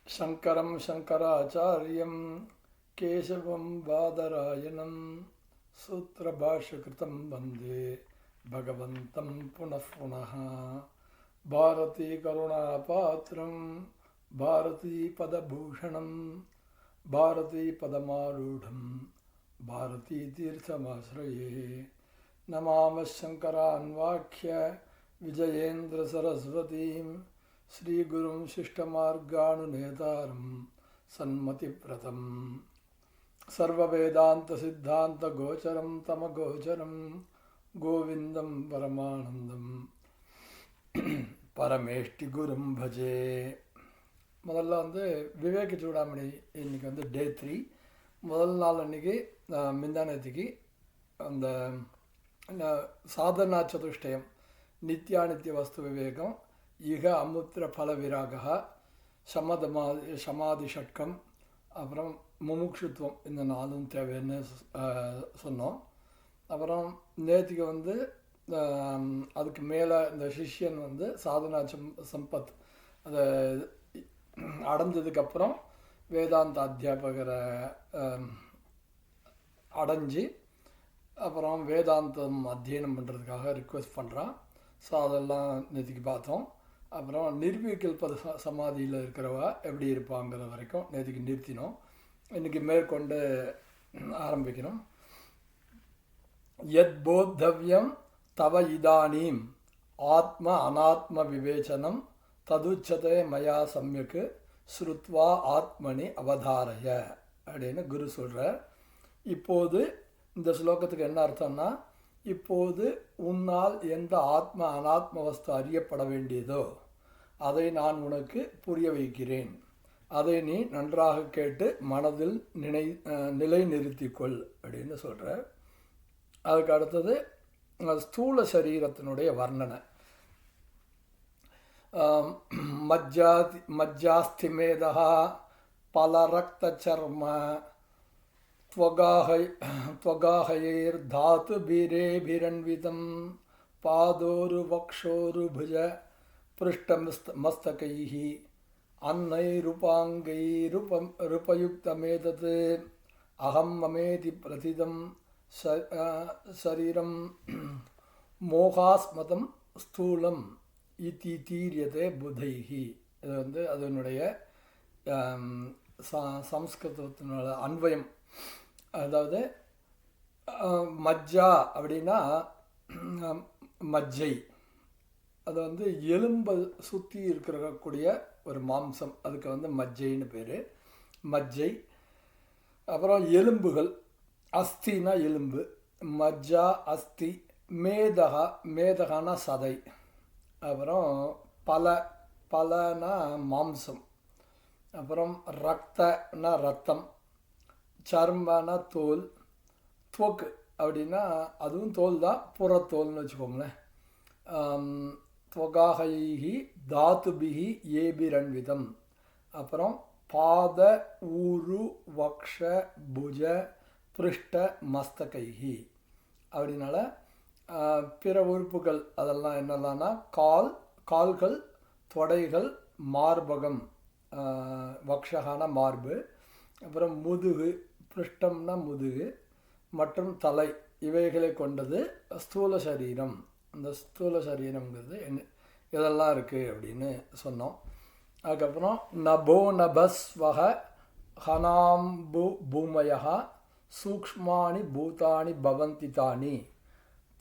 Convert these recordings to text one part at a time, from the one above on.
शङ्करं शङ्कराचार्यं केशवं बादरायणं सूत्रभाष्यकृतं वन्दे भगवन्तं पुनः पुनः। भारतीकरुणापात्रं भारतीपदभूषणं भारतीपदमारूढं भारतीतीर्थमाश्रये। नमामः शङ्करान् वाक्य विजयेन्द्रसरस्वतीं श्रीगुरुं शिष्टमार्गानुनेतारं सन्मतिप्रदं सर्ववेदान्तसिद्धान्तगोचरं तमगोचरं गोविन्दं परमानन्दं பரமேஷ்டி பஜே. முதல்ல விவேக சூடாமணி இன்றைக்கி டே 3. முதல் நாள் அன்றைக்கி மிந்தானத்துக்கு அந்த சாதனா சதுஷ்டயம் நித்யானித்ய வஸ்து விவேகம் ஈக அமுத்திர பல விராக சமாதி ஷட்கம் அப்புறம் முமுட்சுத்துவம் இந்த 4 தேவைன்னு சொன்னோம். அப்புறம் நேற்றுக்கு அதுக்கு மேலே இந்த சிஷ்யன் சாதனா சம்பத் அதை அடைஞ்சதுக்கப்புறம் வேதாந்த அத்தியாபகரை அடைஞ்சி அப்புறம் வேதாந்தம் அத்தியனம் பண்ணுறதுக்காக ரிக்வெஸ்ட் பண்ணுறான். ஸோ அதெல்லாம் நேற்றுக்கு பார்த்தோம். அப்புறம் நிர்விகல்ப சமாதியில் இருக்கிறவா எப்படி இருப்பாங்கிற வரைக்கும் நேற்றுக்கு நிறுத்தினோம். இன்றைக்கி மேற்கொண்டு ஆரம்பிக்கணும். யத் போத்தவ்யம் தவ இதானீம் ஆத்ம அனாத்ம விவேச்சனம் ததுச்சதே மயா சம்யக்கு ஸ்ருத்வா ஆத்மனி அவதாரய அப்படின்னு குரு சொல்கிறார். இப்போது இந்த ஸ்லோகத்துக்கு என்ன அர்த்தம்னா, இப்போது உன்னால் எந்த ஆத்ம அனாத்ம வஸ்து அறியப்பட வேண்டியதோ அதை நான் உனக்கு புரிய வைக்கிறேன். அதை நீ நன்றாக கேட்டு மனதில் நிலை நிறுத்திக்கொள் அப்படின்னு சொல்கிறார். அதுக்கு அடுத்தது ஸ்தூல சரீரத்தினுடைய வர்ணனை. மஜ்ஜாஸ்திமேதா பலரக்த சர்ம त्वगाहयैर् धातुभिरेभिरन्वितं पादोरु वक्षोरु भुज पृष्ठमस्तकैः अन्नैरुपाङ्गैरुपयुक्तमेतत् अहं ममेति प्रतिदं शरीरं मोहास्मतं स्थूलं इति तीर्यते बुधैः. இது அதனுடைய சம்ஸ்கிருதத்தினோட அன்வயம். அதாவது மஜ்ஜா அப்படின்னா மஜ்ஜை, அது எலும்பை சுற்றி இருக்கக்கூடிய ஒரு மாம்சம், அதுக்கு மஜ்ஜைன்னு பேர். மஜ்ஜை. அப்புறம் எலும்புகள், அஸ்தினா எலும்பு, மஜ்ஜா அஸ்தி. மேதகா, மேதகானா சதை. அப்புறம் பலனா மாம்சம். அப்புறம் ரக்தனா ரத்தம், சர்மனா தோல், துவக்கு அப்படின்னா அதுவும் தோல் தான், புறத்தோல்னு வச்சுக்கோங்களேன். துவகாஹி தாத்துபிஹி ஏபிரன்விதம். அப்புறம் பாத ஊரு வக்ஷ புஜ பிருஷ்ட மஸ்தகைஹி. அப்படின்னால பிற உறுப்புகள் அதெல்லாம் என்னெல்லாம்னா கால்கள், தொடைகள், மார்பகம், வக்ஷகான மார்பு, அப்புறம் முதுகு, பிருஷ்டம்னா முதுகு, மற்றும் தலை, இவைகளை கொண்டது ஸ்தூல சரீரம். அந்த ஸ்தூல சரீரம்ங்கிறது இதெல்லாம் இருக்குது அப்படின்னு சொன்னோம். அதுக்கப்புறம் நபோ நபஸ்வக ஹனாம்பு பூமயா சூக்ஷ்மானி பூதானி பவந்தி தானி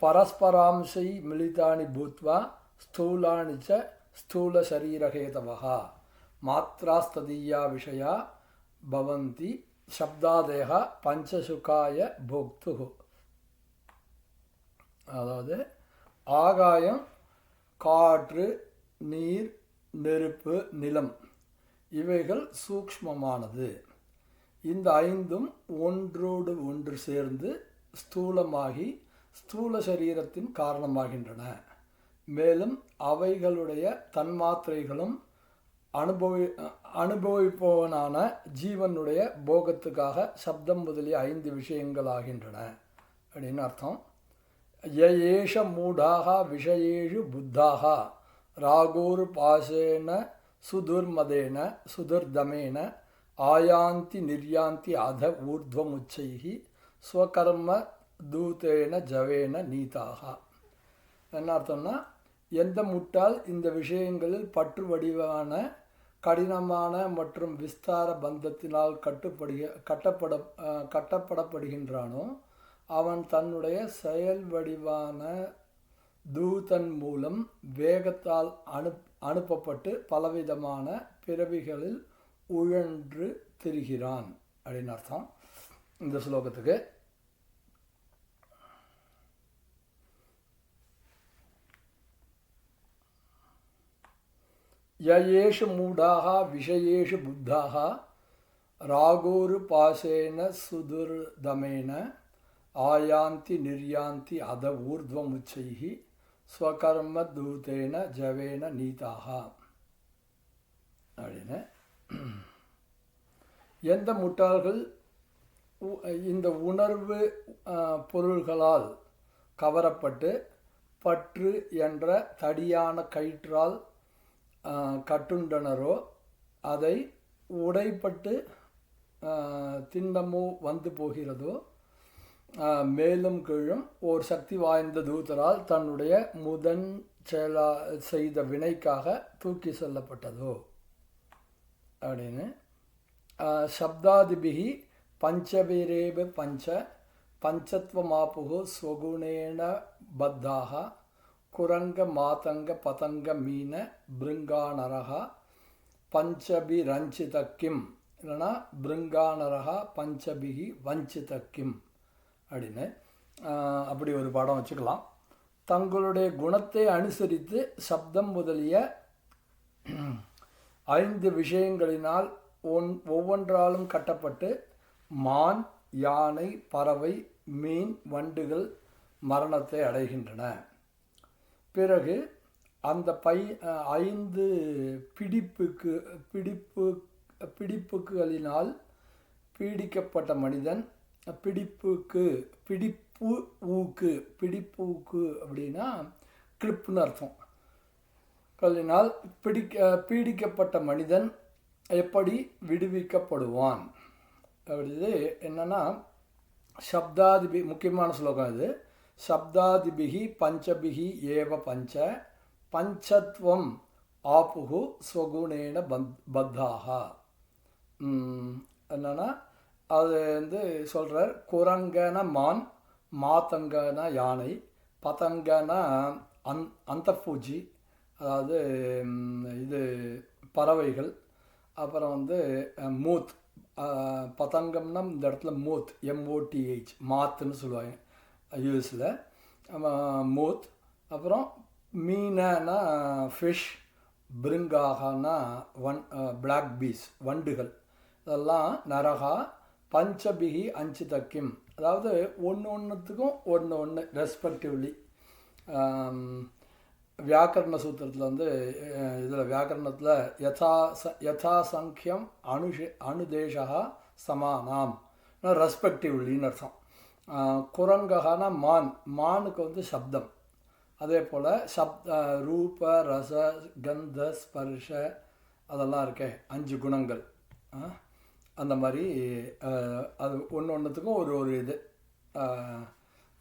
பரஸ்பராம்சை மிலிதானி பூத்வா ஸ்தூலானி ச ஸ்தூல சரீரஹேதவஹா மாத்ராஸ்ததீயா விஷயா பவந்தி சப்தாதேக பஞ்சசுகாய போக்து. அதாவது ஆகாயம், காற்று, நீர், நெருப்பு, நிலம் இவைகள் சூக்ஷ்மமானது. இந்த 5ம் ஒன்றோடு ஒன்று சேர்ந்து ஸ்தூலமாகி ஸ்தூல சரீரத்தின் காரணமாகின்றன. மேலும் அவைகளுடைய தன்மாத்திரைகளும் அனுபவிப்பவனான ஜீவனுடைய போகத்துக்காக சப்தம் முதலிய 5 விஷயங்களாகின்றன அப்படின்னு அர்த்தம். ஏஷ மூடாக விஷயேஷு புத்தாக ராகோரு பாசேன சுதுர்மதேன சுதுர்தமேன ஆயாந்தி நிர்யாந்தி அத ஊர்த்வமுச்சைஹி ஸ்வகர்ம தூதேன ஜவேன நீதாக. என்ன அர்த்தம்னா, எந்த முட்டாள் இந்த விஷயங்களில் பற்று வடிவான கடினமான மற்றும் விஸ்தார பந்தத்தினால் கட்டப்படப்படுகின்றானோ அவன் தன்னுடைய செயல் வடிவான தூதன் மூலம் வேகத்தால் அனுப்பப்பட்டு பலவிதமான பிறவிகளில் உழன்று திரிகிறான் அப்படின்னு அர்த்தம் இந்த ஸ்லோகத்துக்கு. யயேஷு மூடாக விஷயேஷு புத்தாக ராகோரு பாசேன சுதுர்தமேன ஆயாந்தி நிர்யாந்தி அத ஊர்த்வமுச்சைஹி ஸ்வகர்ம தூதேன ஜவேன நீதாக அப்படின்னு. எந்த முட்டாள்கள் இந்த உணர்வு பொருள்களால் கவரப்பட்டு பற்று என்ற தடியான கயிற்றால் கட்டுண்டனரோ அதை உடைப்பட்டு திண்ணமோ வந்து போகிறதோ, மேலும் கீழும் ஓர் சக்தி வாய்ந்த தூதரால் தன்னுடைய முதன் செய்த வினைக்காக தூக்கி செல்லப்பட்டதோ அப்படின்னு. சப்தாதிபிகி பஞ்சவீரேப பஞ்சத்வமாப்புகோ ஸ்வகுணேன பத்தாக குரங்க மாதங்க பதங்க மீன பிருங்கானரகா பஞ்சபிரஞ்சித கிம், இல்லைனா பிருங்கானரகா பஞ்சபிகி வஞ்சித கிம் அப்படின்னு அப்படி ஒரு பாடம் வச்சுக்கலாம். தங்களுடைய குணத்தை அனுசரித்து சப்தம் முதலிய 5 விஷயங்களினால் ஒவ்வொன்றாலும் கட்டப்பட்டு மான், யானை, பறவை, மீன், வண்டுகள் மரணத்தை அடைகின்றன. பிறகு அந்த 5 பிடிப்புகளினால் பீடிக்கப்பட்ட மனிதன் பிடிப்புக்கு அப்படின்னா கிளிப்னு அர்த்தம். கல்லினால் பீடிக்கப்பட்ட மனிதன் எப்படி விடுவிக்கப்படுவான் அப்படி என்னன்னா, சப்தாதிபி முக்கியமான ஸ்லோகம் இது. சப்தாதிபிகி பஞ்சபிகி ஏவ பஞ்சத்வம் ஆப்புகு ஸ்வகுணேன பத்தாக. என்னன்னா, அது சொல்கிறார், குரங்கன மான், மாதங்கன யானை, பதங்கன அந்தப்பூச்சி, அதாவது இது பறவைகள், அப்புறம் மூத், பதங்கம்னா இந்த இடத்துல மூத், MOTH மாத்துன்னு சொல்லுவாங்க யூஎஸில், மூத். அப்புறம் மீனா ஃபிஷ், பிருங்காகனா பிளாக் பீஸ் வண்டுகள், இதெல்லாம் நரகா பஞ்சபிகி அஞ்சிதக்கிம், அதாவது ஒன்றுத்துக்கும் ஒன்று ரெஸ்பெக்டிவ்லி. வியாக்கரண சூத்திரத்தில் இதில் வியாக்கரணத்தில் யதாசங்கியம் அனுதேசா சமானாம், ரெஸ்பெக்டிவ்லின்னு அர்த்தம். குரங்ககான மானுக்கு சப்தம். அதே போல் ரூப ரச கந்த ஸ்பர்ஷ அதெல்லாம் இருக்கே 5 குணங்கள். அந்த மாதிரி அது ஒன்றுத்துக்கும் ஒரு இது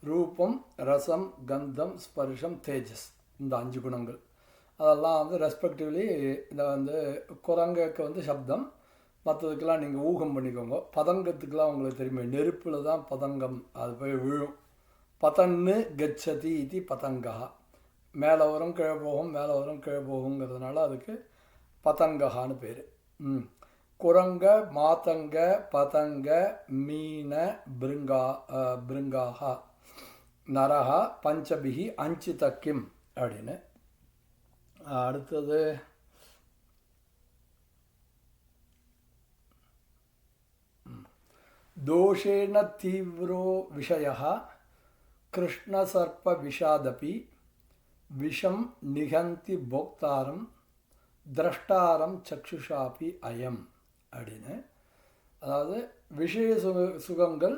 ரூபம், ரசம், கந்தம், ஸ்பர்ஷம், தேஜஸ், இந்த 5 குணங்கள் அதெல்லாம் ரெஸ்பெக்டிவ்லி. இந்த குரங்குக்கு சப்தம், மற்றதுக்கெல்லாம் நீங்கள் ஊகம் பண்ணிக்கோங்க. பதங்கத்துக்கெலாம் உங்களுக்கு தெரியுமே, நெருப்பில் தான் பதங்கம் அது போய் விழும். பதன்னு கச்சதி இது பதங்கா, மேலே வரும் கீழே போகும், மேலே வரும் கீழே போகுங்கிறதுனால அதுக்கு பதங்ககான்னு பேர். குரங்க, மாதங்க, பதங்க, மீன, பிருங்காகா, நரகா பஞ்சபிகி அஞ்சிதக்கிம் அப்படின்னு. அடுத்தது தோஷேன தீவிரோ விஷயः கிருஷ்ணசர்ப்ப விஷாதபி விஷம் நிகந்தி போக்தாரம் திரஷ்டாரம் சக்ஷுஷாபி அயம் அப்படின்னு. அதாவது விஷய சுகங்கள்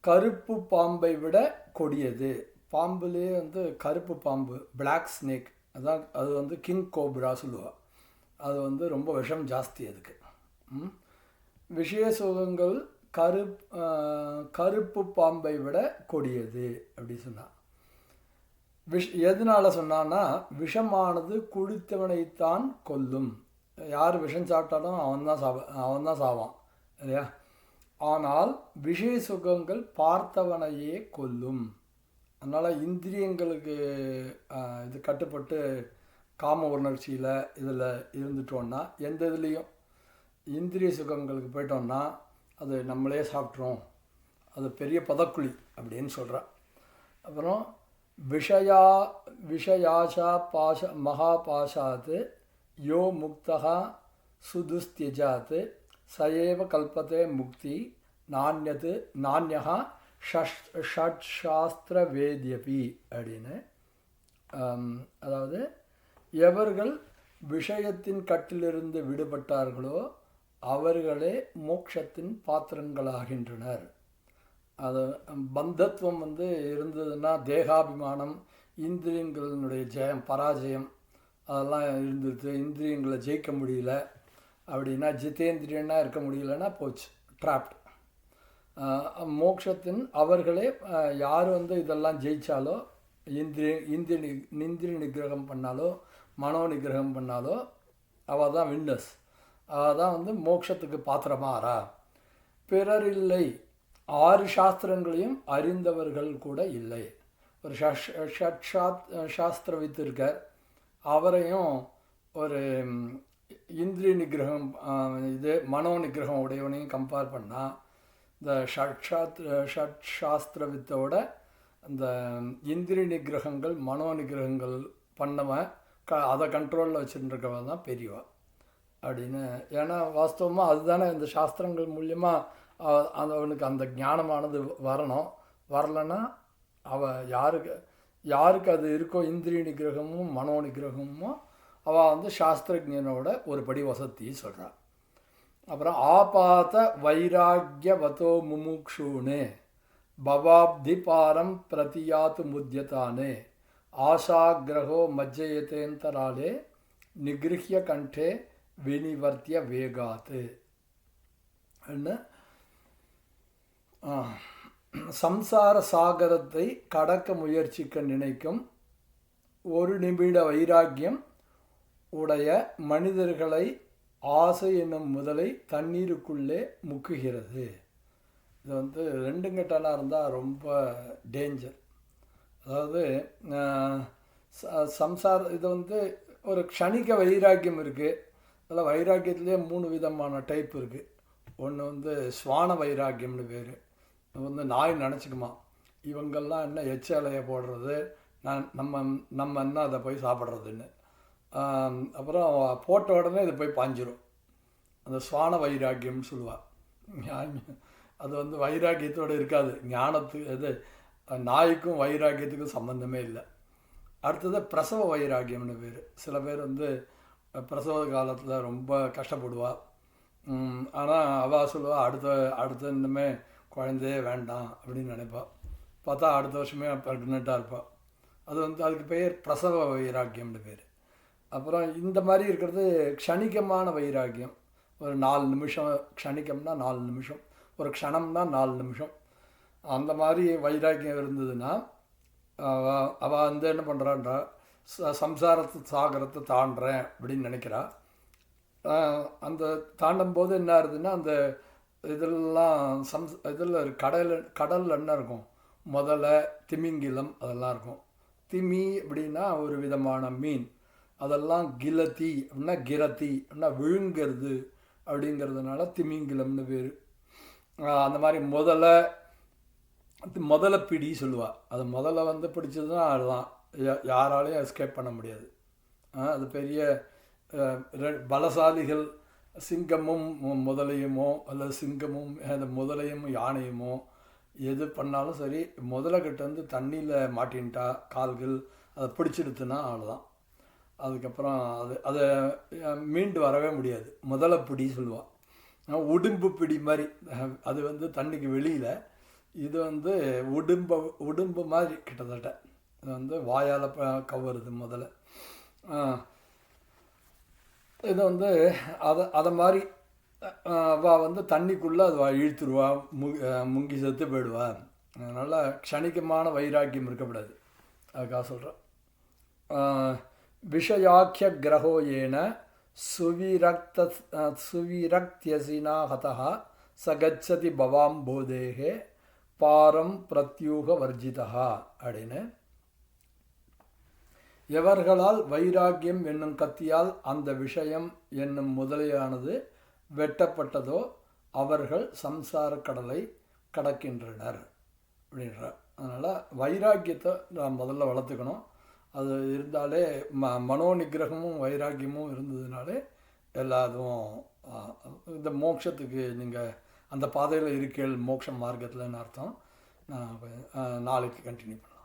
கருப்பு பாம்பை விட கொடியது. பாம்புலேயே கருப்பு பாம்பு, பிளாக் ஸ்னேக், அதான் அது கிங் கோப்ரா சொல்லுவாள். அது வந்து ரொம்ப விஷம் ஜாஸ்தி அதுக்கு. விஷய சுகங்கள் கருப்பு பாம்பை விட கொடியது அப்படி சொன்னான். எதனால சொன்னான்னா, விஷமானது குடித்தவனைத்தான் கொல்லும். யார் விஷம் சாப்பிட்டாலும் அவன் தான் சாவான் இல்லையா. ஆனால் விஷய சுகங்கள் பார்த்தவனையே கொல்லும். அதனால் இந்திரியங்களுக்கு இது கட்டுப்பட்டு காம உணர்ச்சியில் இதில் இருந்துட்டோன்னா, எந்த இதுலேயும் இந்திரிய சுகங்களுக்கு போயிட்டோம்னா அது நம்மளே சாப்பிட்றோம். அது பெரிய பதக்குழி அப்படின்னு சொல்கிறேன். அப்புறம் விஷயாஷா மகாபாஷாத் யோ முக்தா சுதுஸ்தியஜாத் சயேவ கல்பத்தே முக்தி நானியா ஷட்சாஸ்திர வேத்யபி அப்படின்னு. அதாவது எவர்கள் விஷயத்தின் கட்டிலிருந்து விடுபட்டார்களோ அவர்களே மோட்சத்தின் பாத்திரங்களாகின்றனர். அது பந்தத்துவம் வந்து இருந்ததுன்னா, தேகாபிமானம், இந்திரியங்களினுடைய பராஜயம் அதெல்லாம் இருந்துட்டு இந்திரியங்களை ஜெயிக்க முடியல அப்படின்னா, ஜிதேந்திரியனா இருக்க முடியலன்னா போச்சு, ட்ராப்ட். மோட்சத்தின் அவர்களே யார் வந்து இதெல்லாம் ஜெயித்தாலோ, இந்திரிய நிகிரகம் பண்ணாலோ, மனோ நிகிரகம் பண்ணாலோ அவள் தான் வின்னர்ஸ். அவள் தான் வந்து மோட்சத்துக்கு பாத்திரமாறா. பிறர் இல்லை, 6 சாஸ்திரங்களையும் அறிந்தவர்கள் கூட இல்லை. ஒரு சாஸ்திரவித்து இருக்கார், அவரையும் ஒரு இந்திரிய நிகிரகம் மனோ நிகிரகம் உடையவனையும் கம்பேர் பண்ணால், இந்த ஷட்சாஸ்திரவித்தோட இந்த இந்திரிய நிகிரகங்கள் மனோ நிகிரகங்கள் பண்ணவன் அதை கண்ட்ரோலில் வச்சுருக்கவன் தான் பெரியவா அப்படின்னு. ஏன்னா வாஸ்தவமாக அதுதானே இந்த சாஸ்திரங்கள் மூலியமாக அவனுக்கு அந்த ஞானமானது வரணும். வரலைன்னா யாருக்கு அது இருக்கோ, இந்திரிய நிகிரகமும் மனோ நிகிரகமும், அவள் வந்து சாஸ்திரஜனோட ஒரு படி வசதி சொல்கிறாள். அப்புறம் ஆபாத வைராக்கியவதோ முமுக்ஷூனே பவாப்தி பாரம் பிரதியாத்து முத்தியதானே ஆசாகிரகோ மஜ்ஜயத்தேந்தராலே நிகிருஹ்ய கண்டே வினிவர்த்திய வேகாத்து. சம்சார சாகரத்தை கடக்க முயற்சிக்க நினைக்கும் 1 நிமிட வைராக்கியம் உடைய மனிதர்களை ஆசை என்னும் முதலை தண்ணீருக்குள்ளே முக்குகிறது. இது வந்து 2 கட்டானா இருந்தால் ரொம்ப டேஞ்சர். அதாவது இது வந்து ஒரு க்ஷணிக வைராக்கியம் இருக்குது. அதில் வைராக்கியத்துலேயே 3 விதமான டைப் இருக்குது. ஒன்று வந்து ஸ்வான வைராக்கியம்னு பேர். அது வந்து நாய் நினச்சிக்குமா, இவங்கெல்லாம் என்ன எச்சலையை போடுறது, நம்ம என்ன அதை போய் சாப்பிட்றதுன்னு. அப்புறம் போட்ட உடனே இது போய் பாஞ்சிரும். அந்த ஸ்வான வைராக்கியம்னு சொல்லுவாள். அது வந்து வைராக்கியத்தோடு இருக்காது. ஞானத்துக்கு நாய்க்கும் வைராக்கியத்துக்கும் சம்மந்தமே இல்லை. அடுத்தது பிரசவ வைராக்கியம்னு பேர். சில பேர் வந்து பிரசவ காலத்தில் ரொம்ப கஷ்டப்படுவாள். ஆனால் அவள் சொல்லுவாள், அடுத்த இன்னுமே குழந்தையே வேண்டாம் அப்படின்னு நினைப்பாள். பார்த்தா அடுத்த வருஷமே ப்ரெக்னெண்ட்டாக இருப்பாள். அது வந்து அதுக்கு பேர் பிரசவ வைராக்கியம்னு பேர். அப்புறம் இந்த மாதிரி இருக்கிறது க்ஷணிகமான வைராக்கியம். ஒரு 4 நிமிஷம், க்ஷணிக்கம்னா 4 நிமிஷம், ஒரு க்ஷணம்னா 4 நிமிஷம். அந்த மாதிரி வைராக்கியம் இருந்ததுன்னா அவள் வந்து என்ன பண்ணுறான்றா, சம்சாரத்து சாகரத்தை தாண்டுறேன் அப்படின்னு நினைக்கிறா. அந்த தாண்டும்போது என்ன ஆகுதுன்னா, அந்த இதெல்லாம் இதில் கடல் என்ன இருக்கும், முதல்ல திமிங்கிலம் அதெல்லாம் இருக்கும். திமி அப்படின்னா ஒரு விதமான மீன். அதெல்லாம் கிலத்தி அப்படின்னா கிரத்தி அப்படின்னா விழுங்கிறது அப்படிங்கிறதுனால திமிங்கிலம்னு பேர். அந்த மாதிரி முதல்ல பிடி சொல்லுவாள். அது முதல்ல வந்து பிடிச்சதுன்னா அதுதான், யாராலையும் எஸ்கேப் பண்ண முடியாது. அது பெரிய பலசாலிகள் சிங்கமும் முதலையுமோ அல்லது சிங்கமும் அந்த முதலையும் யானையுமோ எது பண்ணாலும் சரி, முதலைக்கிட்ட வந்து தண்ணியில் மாட்டின்ட்டா கால்கள் அதை பிடிச்சிடுத்துன்னா அவ்வளோதான். அதுக்கப்புறம் அதை மீண்டு வரவே முடியாது. முதல்ல பிடி சொல்லுவாள். உடும்பு பிடி மாதிரி, அது வந்து தண்ணிக்கு வெளியில், இது வந்து உடும்பு மாதிரி கிட்டத்தட்ட. இது வந்து வாயால் கவருது முதல்ல. இது வந்து அதை மாதிரி வந்து தண்ணிக்குள்ளே அது இழுத்துருவா, முங்கி செத்து போயிடுவா. அதனால் க்ஷணிகமான வைராக்கியம் இருக்கக்கூடாது. அதுக்காக சொல்கிறேன். விஷயாக்கிய கிரகோ ஏன சுவிரக்தியசினா ஹதா சகச்சதி பவாம் போதேகே பாரம் பிரத்யூக வர்ஜிதா அப்படின்னு. எவர்களால் வைராக்கியம் என்னும் கத்தியால் அந்த விஷயம் என்னும் முதலையானது வெட்டப்பட்டதோ அவர்கள் சம்சார கடலை கடக்கின்றனர் அப்படின்றார். அதனால் வைராக்கியத்தை நாம் முதல்ல வளர்த்துக்கணும். அது இருந்தாலே மனோ நிகிரகமும் வைராக்கியமும் இருந்ததுனாலே எல்லாதும் இந்த மோட்சத்துக்கு நீங்கள் அந்த பாதையில் இருக்கீள் மோட்ச மார்க்கத்தில்னு அர்த்தம். நான் நாளைக்கு கண்டினியூ பண்ணுறேன்.